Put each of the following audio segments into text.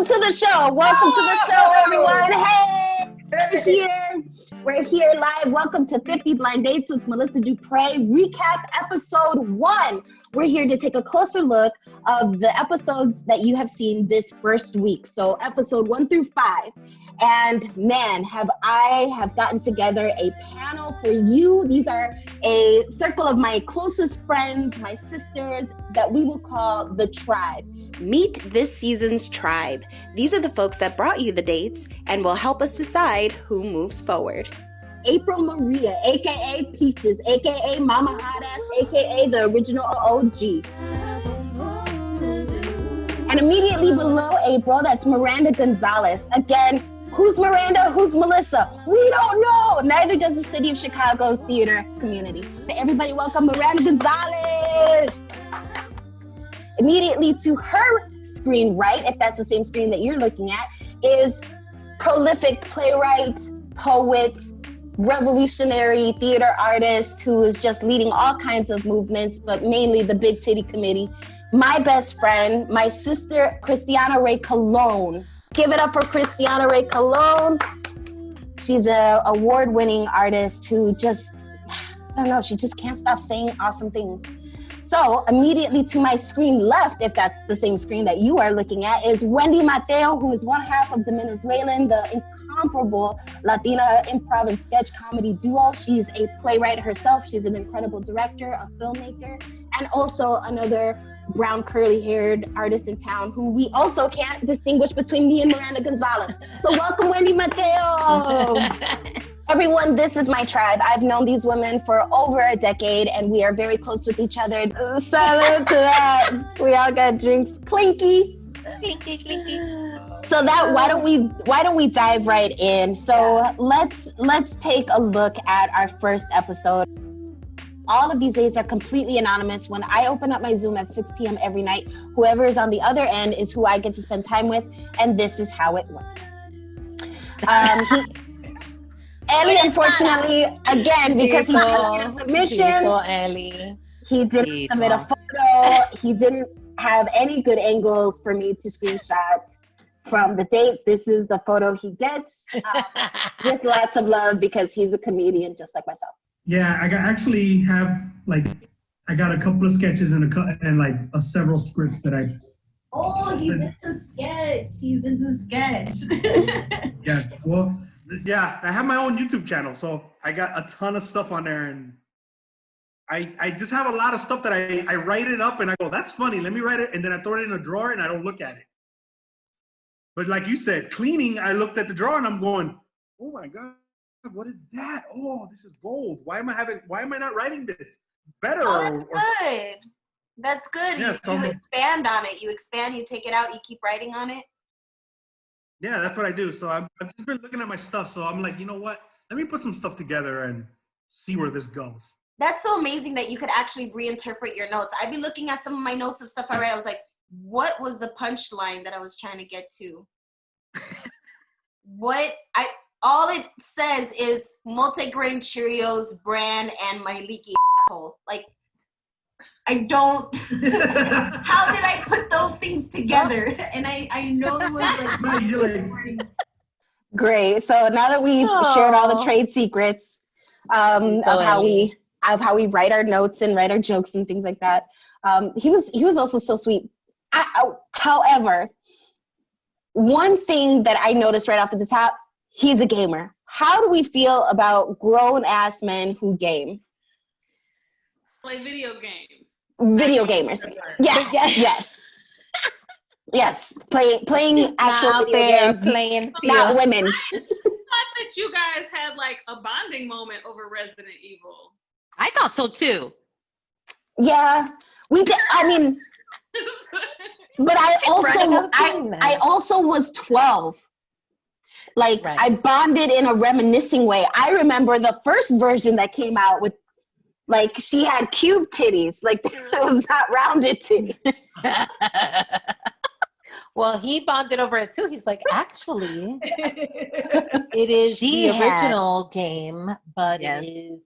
to the show. Welcome to the show, everyone. Hey, we're here live. Welcome to 50 Blind Dates with Melissa DuPrey. Recap episode 1. We're here to take a closer look of the episodes that you have seen this first week. So episode 1 through 5. And man, have gotten together a panel for you. These are a circle of my closest friends, my sisters, that we will call the tribe. Meet this season's tribe. These are the folks that brought you the dates and will help us decide who moves forward. April Maria, aka Peaches, aka Mama Hotass, aka the original OG. And immediately below April, that's Miranda Gonzalez. Again, who's Miranda? Who's Melissa? We don't know. Neither does the city of Chicago's theater community. Everybody welcome Miranda Gonzalez. Immediately to her screen right, if that's the same screen that you're looking at, is prolific playwright, poet, revolutionary theater artist who is just leading all kinds of movements, but mainly the Big Titty Committee. My best friend, my sister, Kristiana Colón. Give it up for Kristiana Colón. She's an award-winning artist who just, I don't know, she just can't stop saying awesome things. So immediately to my screen left, if that's the same screen that you are looking at, is Wendy Mateo, who is one half of the Venezuelan, the incomparable Latina improv and sketch comedy duo. She's a playwright herself. She's an incredible director, a filmmaker, and also another brown curly-haired artist in town who we also can't distinguish between me and Miranda Gonzalez. So welcome, Wendy Mateo. Everyone, this is my tribe. I've known these women for over a decade, and we are very close with each other. Salute to that. We all got drinks. Clinky. Clinky, clinky. So that why don't we dive right in? So let's take a look at our first episode. All of these dates are completely anonymous. When I open up my Zoom at 6 p.m. every night, whoever is on the other end is who I get to spend time with, and this is how it went. Ellie, unfortunately, again, because he didn't get a submission, he didn't submit a photo, he didn't have any good angles for me to screenshot from the date. This is the photo he gets with lots of love because he's a comedian just like myself. Yeah, I got a couple of sketches and several scripts that I. Oh, he's into sketch. Yeah, well. Yeah, I have my own YouTube channel, so I got a ton of stuff on there, and I just have a lot of stuff that I write it up and I go, that's funny, let me write it, and then I throw it in a drawer and I don't look at it. But like you said, cleaning, I looked at the drawer and I'm going, oh my God, what is that? Oh, this is gold. Why am I not writing this better? Oh, good. That's good. Yeah, you expand on it. You take it out, you keep writing on it. Yeah, that's what I do. So I've just been looking at my stuff. So I'm like, you know what? Let me put some stuff together and see where this goes. That's so amazing that you could actually reinterpret your notes. I'd be looking at some of my notes of stuff I write. I was like, what was the punchline that I was trying to get to? All it says is multigrain Cheerios brand and my leaky asshole. Like, I don't. How did I put those things together? And I know it was like. Great. So now that we've shared all the trade secrets of how we write our notes and write our jokes and things like that, he was also so sweet. However, one thing that I noticed right off at the top, he's a gamer. How do we feel about grown ass men who game? Play video games. Video gamers. Yeah. Yes. Playing actual video games. Not women. I thought that you guys had like a bonding moment over Resident Evil. I thought so too. Yeah, we did. I mean, but I also was 12. Like, right. I bonded in a reminiscing way. I remember the first version that came out with, like, she had cube titties. Like, it was not rounded titties. Well, he bonded over it too. He's like, actually, it is the original game, but it is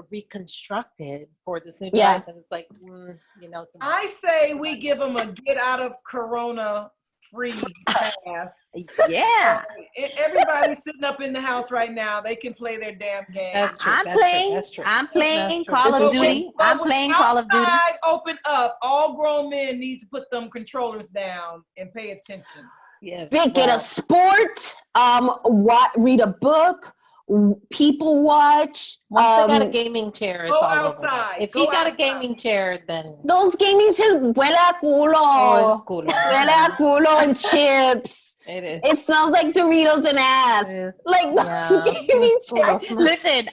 reconstructed for this new device. And it's like, I say we give him a get out of Corona free pass. Yeah. Everybody's sitting up in the house right now. They can play their damn game. That's true. I'm That's playing. true. That's true. I'm playing That's true. Call But of Duty. I'm when playing Call of Duty. outside open up, all grown men need to put them controllers down and pay attention. Yes. Get well, a sport, read a book, people watch. Once they got a gaming chair, it's Go all outside. over. If Go he got outside. a gaming chair, then Those gaming chips, huele a culo. oh, it's cool. Huele a culo and chips. It is. It smells like Doritos and ass. It is. Like those Yeah. gaming chairs. Listen,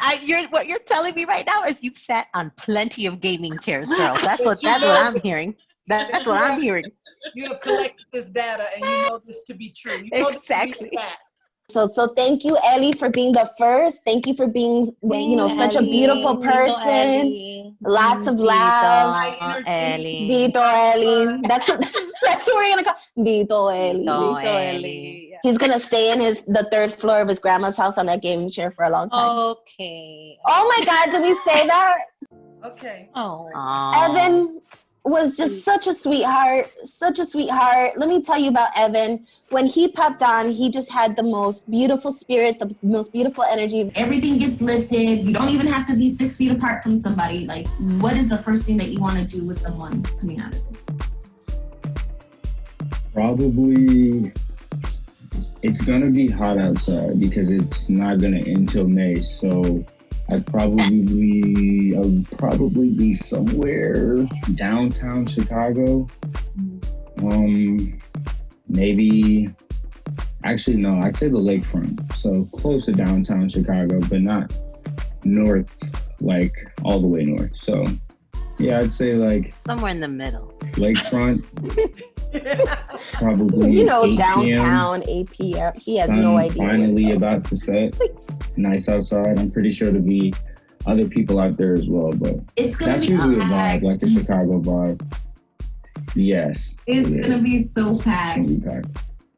what you're telling me right now is you've sat on plenty of gaming chairs, girls. That's what I'm hearing. That's what I'm hearing. You have collected this data and you know this to be true. You know Exactly. this to be fact. So thank you, Ellie, for being the first. Thank you for being, such a beautiful person. Lots of laughs. Ellie. Dito Ellie. That's what we're gonna call Dito Ellie. Dito Ellie. He's gonna stay in the third floor of his grandma's house on that gaming chair for a long time. Okay. Oh my God, did we say that? Okay. Oh. Evan was just such a sweetheart. Let me tell you about Evan. When he popped on, he just had the most beautiful spirit, the most beautiful energy. Everything gets lifted. You don't even have to be 6 feet apart from somebody. Like, what is the first thing that you want to do with someone coming out of this? Probably, it's gonna be hot outside because it's not gonna end till May. So I'd probably be somewhere downtown Chicago. Maybe, actually no, I'd say the lakefront. So close to downtown Chicago, but not north, like all the way north. So yeah, I'd say like somewhere in the middle. Lakefront. Probably 8 downtown, PM. 8 p.m. He has Sun no idea. finally about to set. Nice outside. I'm pretty sure there'll be other people out there as well, but It's gonna that's be usually a packed. vibe, like a Chicago vibe. Yes. It's gonna be so packed.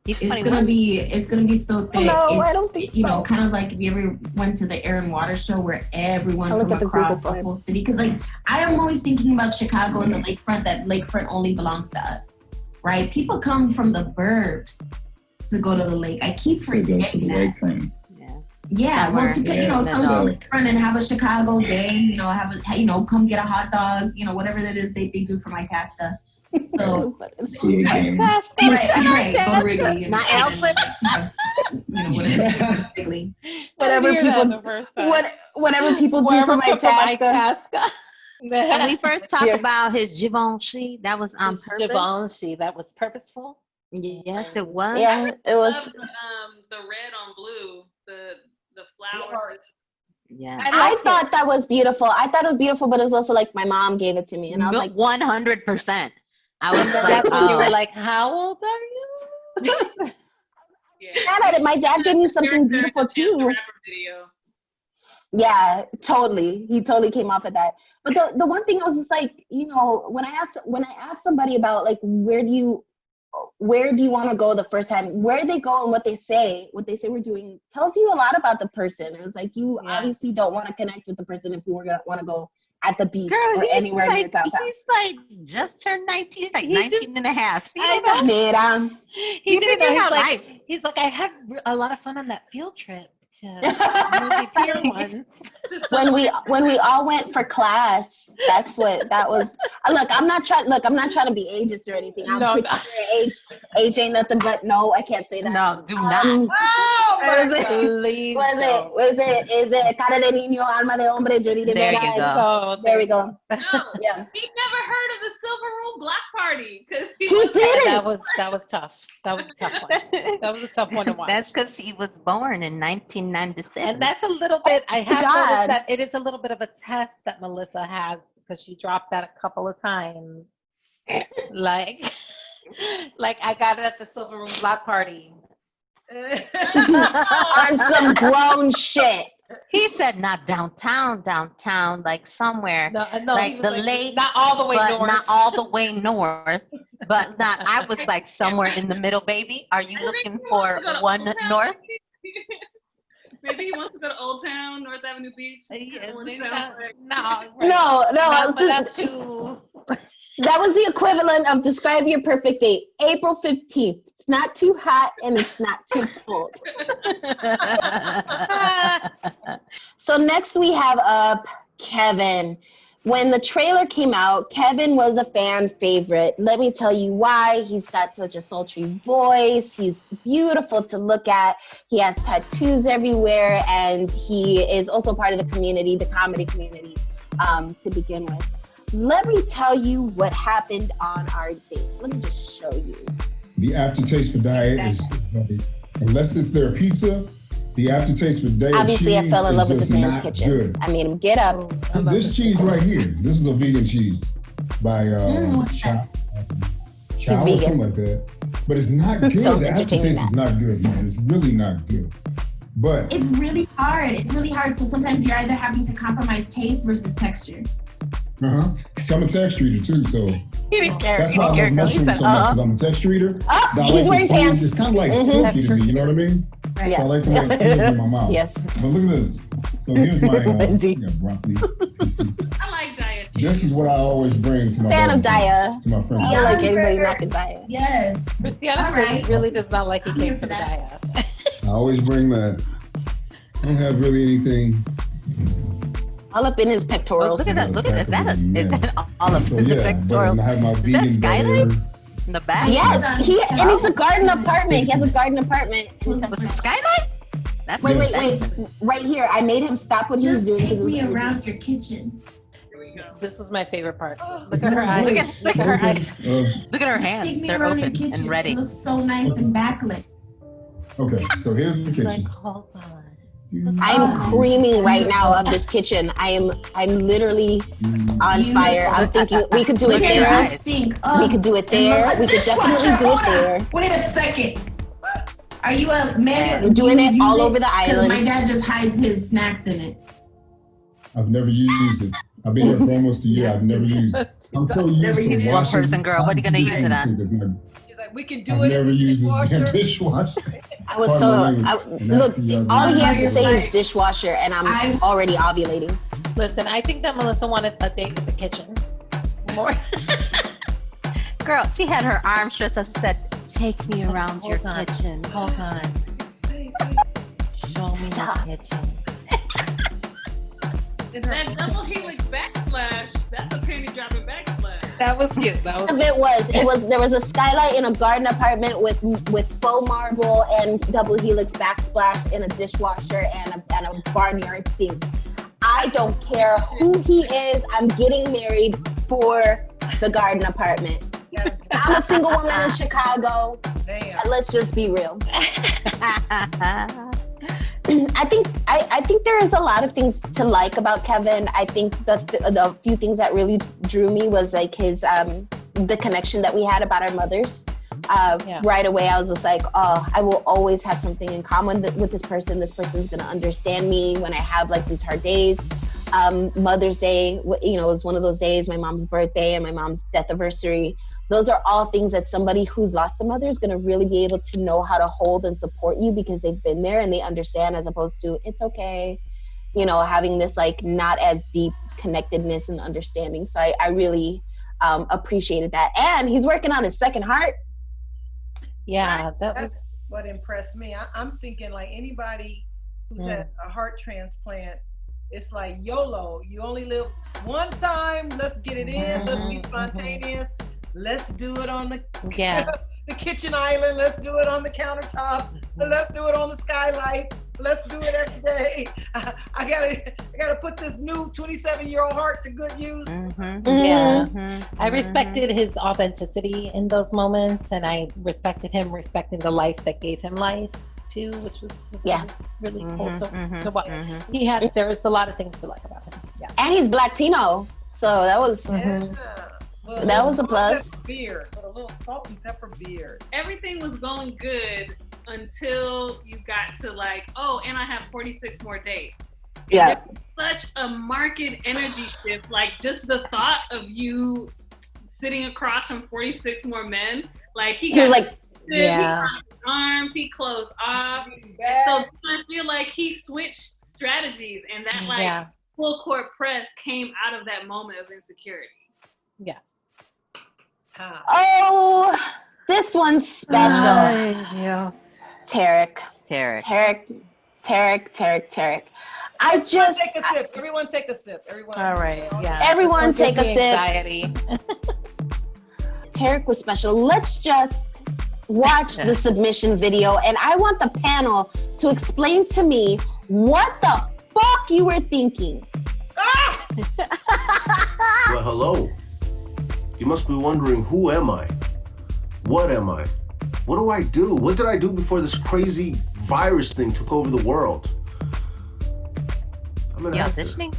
It's gonna be so thick. No, it's, I don't think so. kind of like if you ever went to the Air and Water Show where everyone I'll look from at the across Google the whole city. Because like I am always thinking about Chicago and the lakefront. That lakefront only belongs to us, right? People come from the burbs to go to the lake. I keep forgetting that. Lakefront. Yeah, well, to come to the lakefront and have a Chicago day. Come get a hot dog. Whatever that is they do for my Tasca. So Right. Go to Wrigley. Not Alfred. Whatever people do for my Tasca. When we first talked about his Givenchy, that was on purpose. Givenchy, that was purposeful. Yes, it was. Yeah, it was. Love the red on blue, the flowers. Yeah, I thought that was beautiful. I thought it was beautiful, but it was also like my mom gave it to me, and I was like, 100%. I was like, that's when you were like, how old are you? Yeah. My dad gave me something beautiful The too. rapper video. Yeah, totally. He totally came off of that. But the one thing I was just like, when I asked somebody about like where do you want to go the first time, where they go and what they say we're doing tells you a lot about the person. It was like you obviously don't want to connect with the person if you were gonna want to go at the beach or anywhere near downtown. He's like just turned 19, like 19 and a half. I know. Mira. He didn't know. life. He's like, I had a lot of fun on that field trip to movie pier once. when we all went for class, that was. Look, I'm not trying to be ageist or anything. I'm pretty sure age ain't nothing but no. I can't say that. No, do not. Please What is it? Is it cara de niño, alma de hombre, Judy de There Vera? you go. Oh, There we go. No, Yeah. he never heard of the Silver Room Block Party because he He was did. that was tough. That was a tough one. That was a tough one to watch. That's because he was born in 1996. And that's a little bit, I have God. noticed that it is a little bit of a test that Melissa has because she dropped that a couple of times. like I got it at the Silver Room Block Party. On some grown shit. He said not downtown, like somewhere. No, like he was the lake, not all the way but north. not all the way north. But not, I was like somewhere in the middle, baby. Are you looking for one north? Maybe he wants to go to Old Town, North Avenue Beach. No, No, but not too. That was the equivalent of describe your perfect date. April 15th. It's not too hot and it's not too cold. So next we have up Kevin. When the trailer came out, Kevin was a fan favorite. Let me tell you why. He's got such a sultry voice. He's beautiful to look at. He has tattoos everywhere, and he is also part of the community, the comedy community, to begin with. Let me tell you what happened on our date. Let me just show you. The aftertaste for diet is like, unless it's their pizza, the aftertaste for diet Obviously, cheese I fell in love with is this just man's not kitchen. good. I made him get up. This cheese right here, this is a vegan cheese by Chow or something like that. But it's not good. So The aftertaste is not good, man. It's really not good. But It's really hard. It's really hard. So sometimes you're either having to compromise taste versus texture. So I'm a texture eater too, so He didn't care. that's He why I didn't love care. He mushrooms said, so much, because I'm a texture eater. Oh, I he's like the wearing smooth- pants. It's kind of like silky to me, you know what I mean? Yes. So I like to like feel in my mouth. Yes. But look at this. So here's my Wendy. broccoli. I like diet cheese. This is what I always bring to my Fan of barbecue, Daya. to my friends. I like everybody knocking Daya. Yes. Kristiana All right. really does not like he I'm came here for for the that. diet. I always bring that. I don't have really anything. All up in his Oh, pectorals. look at that. Look at that. Is that all of So the yeah, but pectorals? I have my Is that vegan skylight burger. in the back? Yes, and it's a garden apartment. He has a garden apartment. Was it skylight? That's Wait, that's- right here. I made him stop what he was Just doing. take 'cause it was me creepy. around your kitchen. Here we go. This was my favorite part. Is Look at her that eyes. right? Look at her Okay. eyes. Look at her Take hands. me They're around your open kitchen. and ready. It looks so nice and backlit. Okay, so here's the Like, kitchen. hold on. I'm creaming right now of this kitchen. I'm literally on fire. I'm thinking we could do it Look at there. your sink. We could do it there. We could definitely do it there. Wait a second. Are you a man? I'm doing it all over the Because island. my dad just hides his snacks in it. I've never used it. I've been here for almost a year. I've never used it. I'm so used to One washing. person, girl. What are you gonna use it on? She's like, we can do I've it. never in the used this damn dishwasher. dishwasher. I was Pardon so. my language. And that's Look, the, all he has to You're say right. is dishwasher, and I'm already ovulating. Listen, I think that Melissa wanted a date with the kitchen. More. Girl, she had her arm stretched up and said, take me around your Hold on. kitchen. Hold on. Show me the kitchen. That double helix backsplash, that's a penny dropping backsplash. That was cute. That was There was a skylight in a garden apartment with faux marble and double helix backsplash in a dishwasher and a barnyard sink. I don't care who he is. I'm getting married for the garden apartment. I'm a single woman in Chicago. Damn. Let's just be real. I think there is a lot of things to like about Kevin. I think the few things that really drew me was like his the connection that we had about our mothers. Right away, I was just like, oh, I will always have something in common with this person. This person's gonna understand me when I have like these hard days. Mother's Day, was one of those days. My mom's birthday and my mom's death anniversary. Those are all things that somebody who's lost a mother is going to really be able to know how to hold and support you because they've been there and they understand, as opposed to it's okay, having this like not as deep connectedness and understanding. So I really appreciated that. And he's working on his second heart. Yeah, That's what impressed me. I'm thinking like anybody who's had a heart transplant, it's like YOLO. You only live one time. Let's get it in. Let's be spontaneous. Let's do it on the kitchen island. Let's do it on the countertop. Let's do it on the skylight. Let's do it every day. I gotta put this new 27-year-old heart to good use. Yeah. I respected his authenticity in those moments, and I respected him respecting the life that gave him life too, which was really cool to watch. There was a lot of things to like about him. Yeah. And he's Latino, so that was that was a plus. Beard, with a little salt and pepper beard. Everything was going good until you got to like, oh, and I have 46 more dates. Yeah. There was such a marked energy shift. Like just the thought of you sitting across from 46 more men, like he got like, he crossed his arms, he closed off. So I feel like he switched strategies, and that full court press came out of that moment of insecurity. Yeah. How? Oh, this one's special. Yes. Tarek. Tarek. I just take a sip. Everyone take a sip. Everyone. All right. Yeah. Everyone Don't give take a me sip. Anxiety. Tarek was special. Let's just watch the submission video, and I want the panel to explain to me what the fuck you were thinking. Well, hello. You must be wondering, who am I? What am I? What do I do? What did I do before this crazy virus thing took over the world? I'm an actor. Auditioning?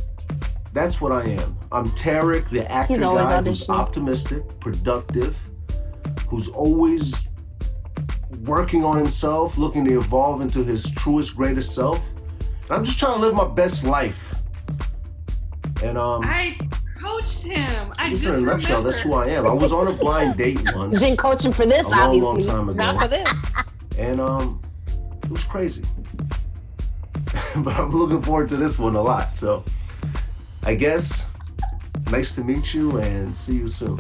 That's what I am. I'm Tarek, the actor He's always guy who's auditioning. optimistic, productive, who's always working on himself, looking to evolve into his truest, greatest self. And I'm just trying to live my best life. And I coached him. I just just in a nutshell, remembered. that's who I am. I was on a blind date once. Didn't coach him for this, a long, obviously. long time ago. Not for this. And it was crazy. But I'm looking forward to this one a lot. So I guess nice to meet you and see you soon.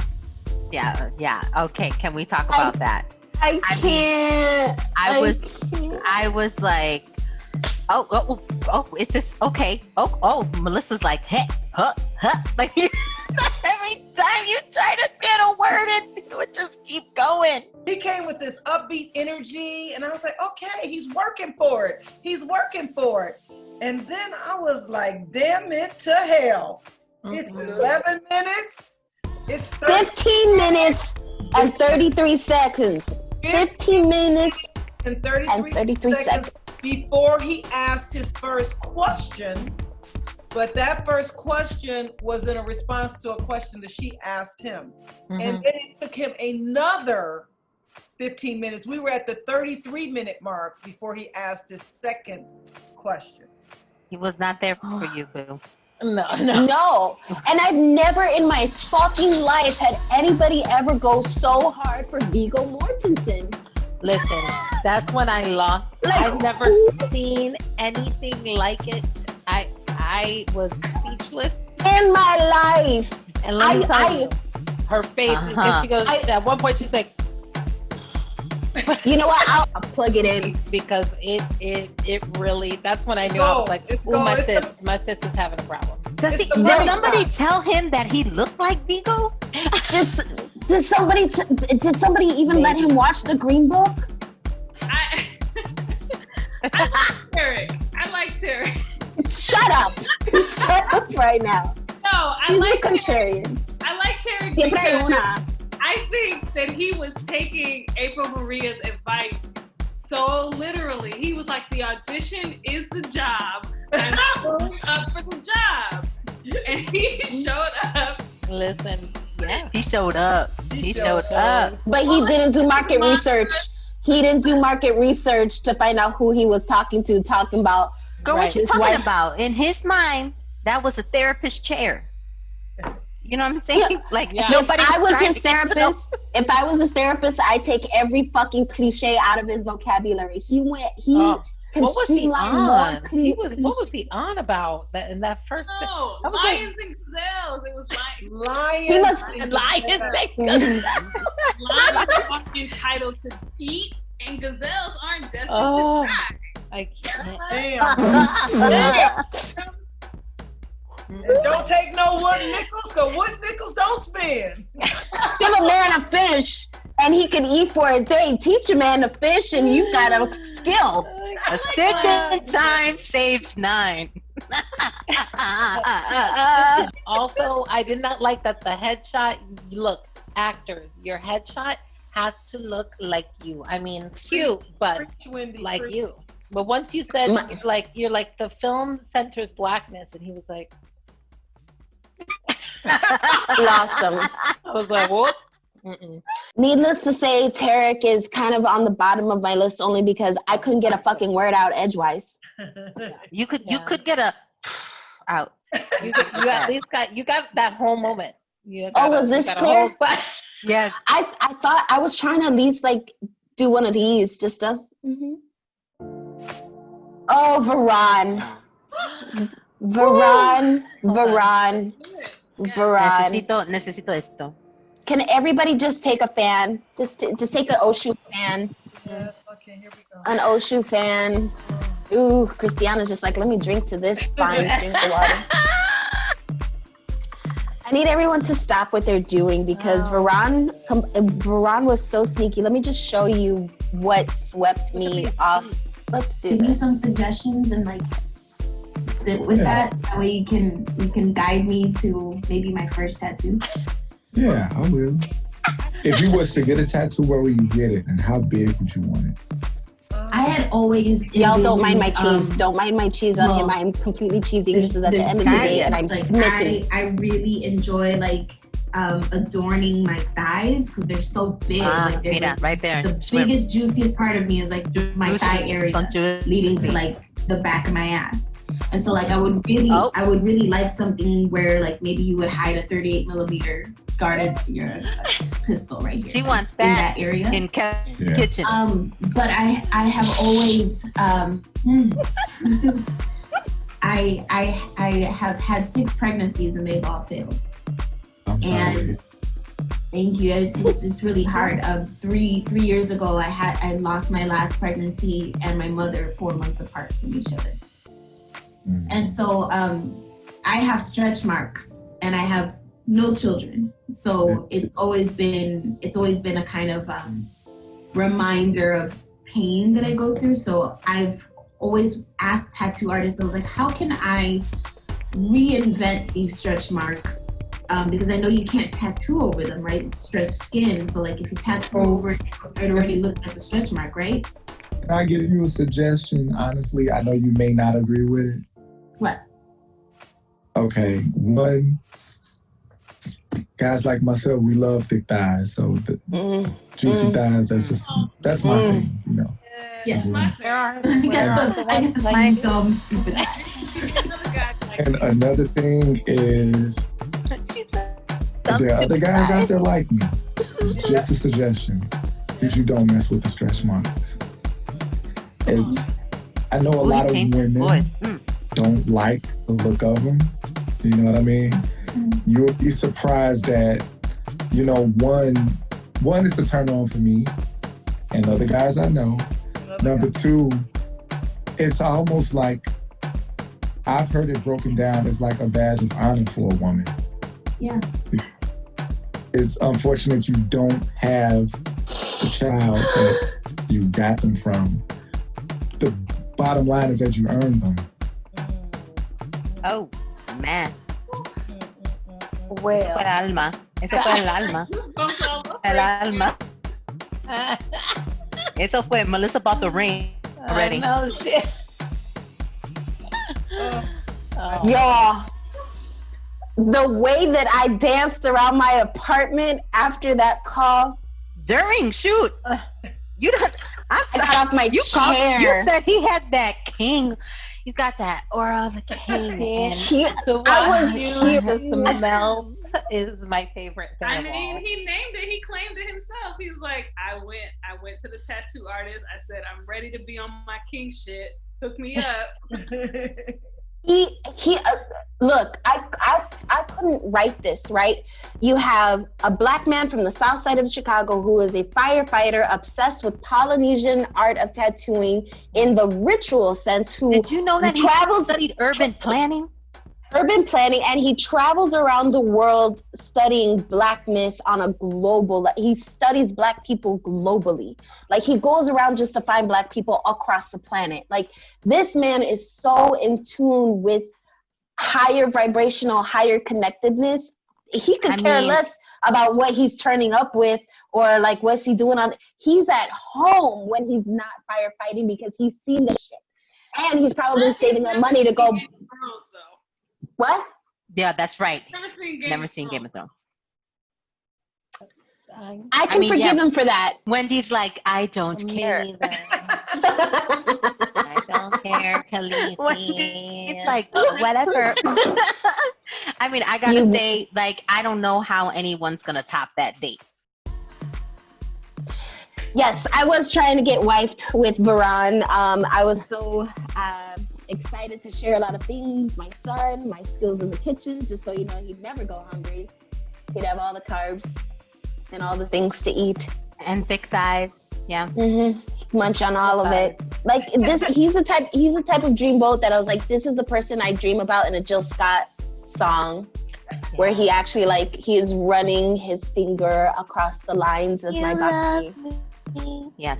Yeah. Okay, can we talk about that? I can't. I was like, oh, is this okay? Oh, Melissa's like, hey, huh. Like every time you try to get a word in, it would just keep going. He came with this upbeat energy, and I was like, okay, he's working for it. And then I was like, damn it to hell. It's 11 minutes. It's 15 minutes and 33 seconds. 15 minutes and 33 seconds before he asked his first question. But that first question was in a response to a question that she asked him. And then it took him another 15 minutes. We were at the 33-minute mark before he asked his second question. He was not there for you, boo. No. And I've never in my fucking life had anybody ever go so hard for Viggo Mortensen. Listen, that's when I lost. I've never seen anything like it. I was speechless in my life. And let me tell you, her face. And she goes. At one point, she's like, "You know what? I'll plug it in because it really." That's when I knew I was like, "Ooh, my sis is having a problem." Did somebody tell him that he looked like Viggo? Did somebody even let him watch the Green Book? I like Tarek. Shut up! Shut up right now. No, I He's like a contrarian. Tarek. I like Tarek Siempre hay because una. I think that he was taking April Maria's advice so literally. He was like, the audition is the job. I'm showing up for the job. And he showed up. Listen, yeah. He showed up. He showed up. But he didn't do market research. He didn't do market research to find out who he was talking about. Girl, what you talking about? In his mind, that was a therapist chair. You know what I'm saying? Like, nobody if I was his therapist, I'd take every fucking cliche out of his vocabulary. What was he on? What was he on about in that first? No, that was lions and gazelles. It was lions and gazelles. Lions are entitled to eat, and gazelles aren't destined to die. I can't. Damn. Don't take no wooden nickels, because wooden nickels don't spin. Give a man a fish and he can eat for a day. Teach a man to fish and you got a skill. A stitch in time saves 9. Also, I did not like that the headshot, look, actors, your headshot has to look like you. I mean, cute, but like you. But once you said, you're like, the film centers blackness, and he was like, lost him. I was like, what? Needless to say, Tarek is kind of on the bottom of my list only because I couldn't get a fucking word out edgewise. You could get a out. You at least got that whole moment. Was this clear? Yes. I thought I was trying to at least do one of these just to. Oh, Varan. Necesito esto. Can everybody just take a fan? Just take an Oshu fan. Yes, okay, here we go. An Oshu fan. Ooh, Kristiana's just like, let me drink to this fine drink of water. I need everyone to stop what they're doing because Varan was so sneaky. Let me just show you what swept me off. Let's do Give me this. some suggestions and like sit with that. That way you can guide me to maybe my first tattoo. Yeah, I will. If you was to get a tattoo, where would you get it, and how big would you want it? I had always Y'all don't mind my cheese. Don't mind my cheese on him. I'm completely cheesy because at the end of the day, and I'm like, smitten. I really enjoy like adorning my thighs because they're so big. Like, they're mira, right there. The biggest, juiciest part of me is like just my thigh area, leading to like the back of my ass. And so like I would really like something where like maybe you would hide a 38 millimeter guarded your pistol right here. She wants in that area in kitchen. But I have always I have had 6 pregnancies and they've all failed. I'm sorry. Thank you. It's really hard. 3 years ago, I lost my last pregnancy and my mother 4 months apart from each other. And so I have stretch marks and I have no children. So it's always been a kind of reminder of pain that I go through. So I've always asked tattoo artists, I was like, how can I reinvent these stretch marks? Because I know you can't tattoo over them, right? It's stretched skin. So like if you tattoo over it, it already looks like a stretch mark, right? Can I give you a suggestion? Honestly, I know you may not agree with it. What? Okay, one, guys like myself, we love thick thighs. So the juicy thighs, that's my thing, you know. Yes, my I got my dumb, stupid eyes. And another thing is, there are other guys out there like me. It's just a suggestion that you don't mess with the stretch marks. I know a lot of women don't like the look of them. You know what I mean? You'll be surprised that, you know, one is a turn on for me and other guys I know. Number 2, it's almost like, I've heard it broken down as like a badge of honor for a woman. Yeah. It's unfortunate you don't have the child that you got them from. The bottom line is that you earned them. Oh, man. Well. Eso fue el alma. Eso fue el alma. El alma. Eso fue. Melissa bought the ring already. No shit. Y'all, the way that I danced around my apartment after that call. During shoot. You don't. I got off my chair. You said he had that king. You got that aura of a king. So I was here to melt is my favorite thing. I mean, he named it. He claimed it himself. He was like, I went to the tattoo artist. I said, I'm ready to be on my king shit. Hook me up. He look, I couldn't write this, right? You have a black man from the south side of Chicago who is a firefighter obsessed with Polynesian art of tattooing in the ritual sense, who did you know that he studied urban planning? Urban planning, and he travels around the world studying blackness on a global, he studies black people globally. Like he goes around just to find black people across the planet. Like this man is so in tune with higher vibrational, higher connectedness. He could care less about what he's turning up with or like what's he doing he's at home when he's not firefighting because he's seen the shit. And he's probably saving that money to go. What? Yeah, that's right. Never seen Game of Thrones. I can forgive him for that. Wendy's like, I don't care. I don't care, Khaleesi. It's like, whatever. I mean, I gotta say, like, I don't know how anyone's gonna top that date. Yes, I was trying to get wifed with Varan. I was so excited to share a lot of things. My son, my skills in the kitchen, just so you know, he'd never go hungry. He'd have all the carbs. and all the things to eat. And thick thighs. Yeah. Munch on all of it. Like this, he's the type of dreamboat that I was like, this is the person I dream about in a Jill Scott song, where he actually like he is running his finger across the lines of my body. Yes.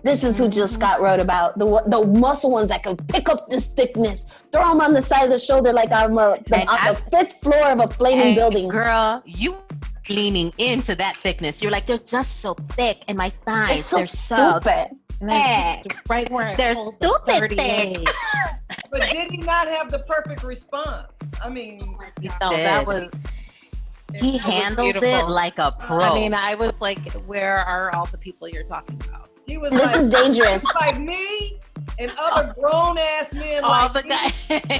This is who Jill Scott wrote about. The muscle ones that can pick up this thickness, throw them on the side of the shoulder like I'm on the fifth floor of a flaming building. Girl, you leaning into that thickness. You're like, they're just so thick, and my thighs, they're so stupid. thick. Right where they're stupid thick. But did he not have the perfect response? I mean, no, that was. He handled it like a pro. I mean, I was like, where are all the people you're talking about? He was this like, is dangerous. Like me and other grown ass men all like the guys.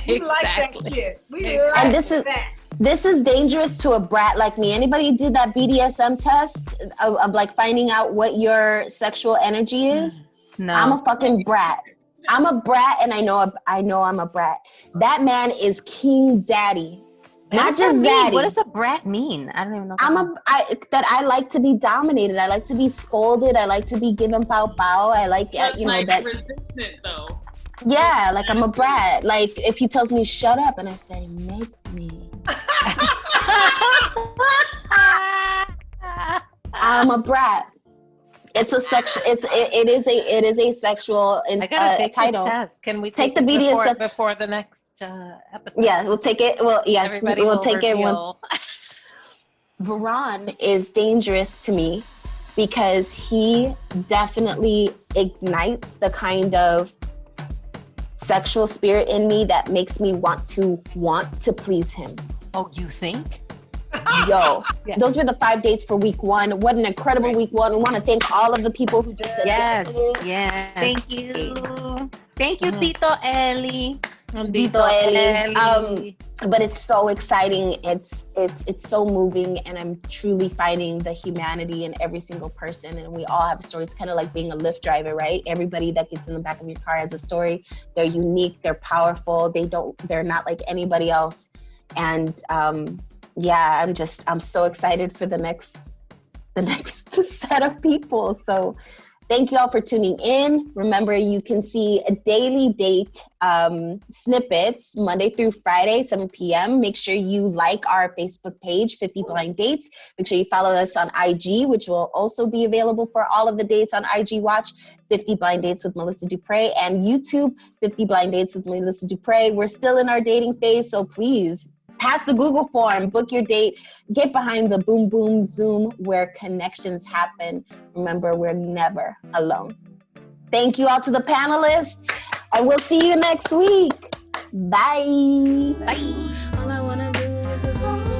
We like that shit. We like and that. This is dangerous to a brat like me. Anybody did that BDSM test of like finding out what your sexual energy is? No. I'm a fucking brat. I'm a brat, and I know I'm a brat. That man is King Daddy. Not just daddy. What does a brat mean? I don't even know. I like to be dominated. I like to be scolded. I like to be given pow pow. I like that. Resistant though. Yeah, like I'm a brat. Like if he tells me shut up, and I say make me. I'm a brat. It's a section. It is a sexual I gotta take title. The test. Can we take the BDSM before the next episode? Yeah, we'll take it. Well, yes, Everybody we'll will take reveal. it. Veron is dangerous to me because he definitely ignites the kind of sexual spirit in me that makes me want to please him. Oh, you think? Yo, those were the 5 dates for week 1. What an incredible week 1. I want to thank all of the people who just said yes. Thank you. Thank you, Tito Eli. Tito Eli. But it's so exciting. It's so moving, and I'm truly finding the humanity in every single person. And we all have stories. It's kind of like being a Lyft driver, right? Everybody that gets in the back of your car has a story. They're unique. They're powerful. They're not like anybody else. And I'm so excited for the next set of people. So thank you all for tuning in. Remember, you can see a daily date snippets Monday through Friday, 7 p.m. Make sure you like our Facebook page, 50 Blind Dates. Make sure you follow us on IG, which will also be available for all of the dates on IG Watch, 50 Blind Dates with Melissa DuPrey, and YouTube, 50 Blind Dates with Melissa DuPrey. We're still in our dating phase, so please pass the Google form, book your date, get behind the boom, boom, Zoom where connections happen. Remember, we're never alone. Thank you all to the panelists, and we'll see you next week. Bye. Bye. All I wanna do is a zoom, zoom.